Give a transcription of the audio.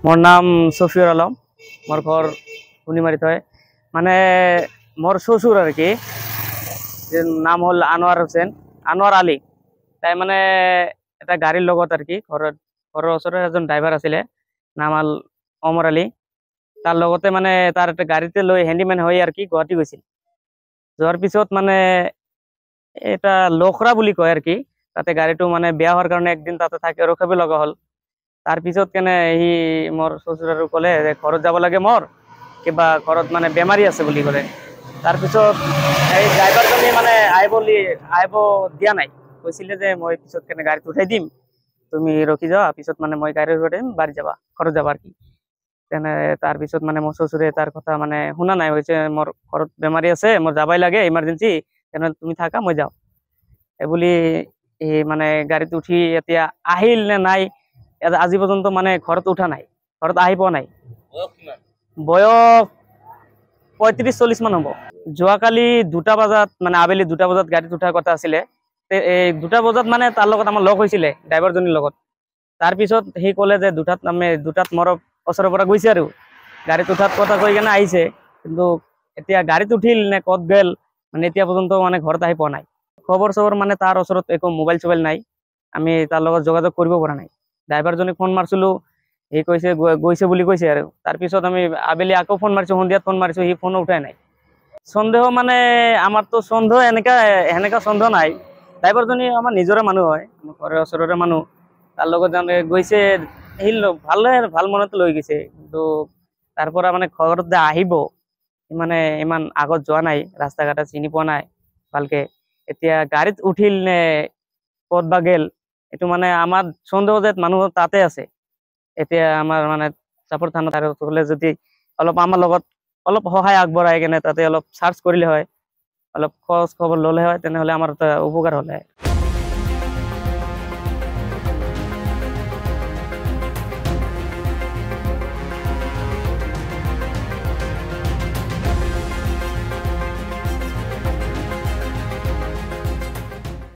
मोर नाम सफिउर आलम। मोर घर हुनिमारित है माने मोर शशुर और कि नाम हल आनोয়ার হোসেন আনোয়ার আলী। তাই মানে এটা গাড়ীৰ লগত আৰ কি ঘৰৰ ওচৰৰ এজন ড্ৰাইভাৰ আছিলে নাম হল অমৰ আলী। তাৰ লগতে মানে তাৰ একটা গাড়ীতে লৈ হ্যান্ডিম্যান হয়ে আৰ কি গুৱাহাটী গৈছিল। যোৱাৰ পিছত মানে এটা লখৰা বুলি কয় আৰ কি, তাতে গাড়ীটো মানে বেয়া হোৱাৰ কাৰণে একদিন তাতে থাকি ৰখাব লগা হল। তাৰ পিছত কেনে সি মোৰ শ্বশুৰ আৰু ক'লে যে ঘৰত যাব লাগে, মোৰ কিবা ঘৰত মানে বেমাৰী আছে বুলি ক'লে। তাৰ পিছত এই ড্ৰাইভাৰজনে মানে আহিব দিয়া নাই, কৈছিলে যে মই পিছত কেনে গাড়ীত উঠাই দিম, তুমি ৰখি যাবা, পিছত মানে মই গাড়ীত উঠাই দিম, বাড়ি যাবা, ঘৰত যাবা আৰ কি। তেনে তাৰ পিছত মানে মোৰ শ্বশুৰে তাৰ কথা মানে শুনা নাই, হৈছে মোৰ ঘৰত বেমাৰী আছে, মোৰ যাবাই লাগে ইমাৰ্জেঞ্চি, তেনেহ'লে তুমি থাকা মই যাওঁ এইবুলি মানে গাড়ীত উঠি এতিয়া আহিল নে নাই আজি পর্যন্ত মানে ঘৰত উঠা নাই, ঘৰত আহি পোৱা নাই। বয়স 35-40 মান হ'ব। যোৱাকালি 2টা বজাত মানে আবেলি 2টা বজাত গাড়ীত উঠাৰ কথা আছিলে। এই 2টা বজাত মানে তাৰ লগত আমাৰ লগ হৈছিলে ড্ৰাইভাৰজনীৰ লগত। তাৰপিছত সি ক'লে যে 2টাত মোৰ ওচৰৰ পৰা গৈছে আৰু গাড়ীত উঠাত কথা কৈ কেনে আহিছে, কিন্তু এতিয়া গাড়ীত উঠিল নে ক'ত গ'ল মানে এতিয়া পৰ্যন্ত মানে ঘৰত আহি পোৱা নাই। খবৰ চবৰ মানে তাৰ ওচৰত একো মোবাইল চোবাইল নাই, আমি তাৰ লগত যোগাযোগ কৰিব পৰা নাই। ড্ৰাইভাৰজনীক ফোন মাৰিছিলোঁ, সি কৈছে গৈছে বুলি কৈছে আৰু। তাৰপিছত আমি আবেলি আকৌ ফোন মাৰিছোঁ, সন্ধিয়াত ফোন মাৰিছোঁ, সি ফোনো উঠাই নাই। সন্দেহ মানে আমাৰতো সন্দেহ এনেকা সন্দেহ নাই। ড্ৰাইভাৰজনী আমাৰ নিজৰে মানুহ হয়, আমাৰ ঘৰৰ ওচৰৰে মানুহ। তাৰ লগত মানে গৈছে, সি ভাল মনতে লৈ গৈছে, কিন্তু তাৰ পৰা মানে ঘৰত যে আহিব মানে ইমান আগত যোৱা নাই, ৰাস্তা ঘাট চিনি পোৱা নাই ভালকে। এতিয়া গাড়ীত উঠিল নে ক'ত বা গেল, এইটো মানে আমাৰ সন্দেহ যে মানুহ তাতে আছে। এতিয়া আমাৰ মানে চাপৰ থানাত যদি অলপ আমাৰ লগত অলপ সহায় আগবঢ়াই কেনে তাতে অলপ চাৰ্চ কৰিলে হয়, অলপ খোঁজ খবৰ ল'লে হয়, তেনেহ'লে আমাৰ এটা উপকাৰ হ'লে হয়।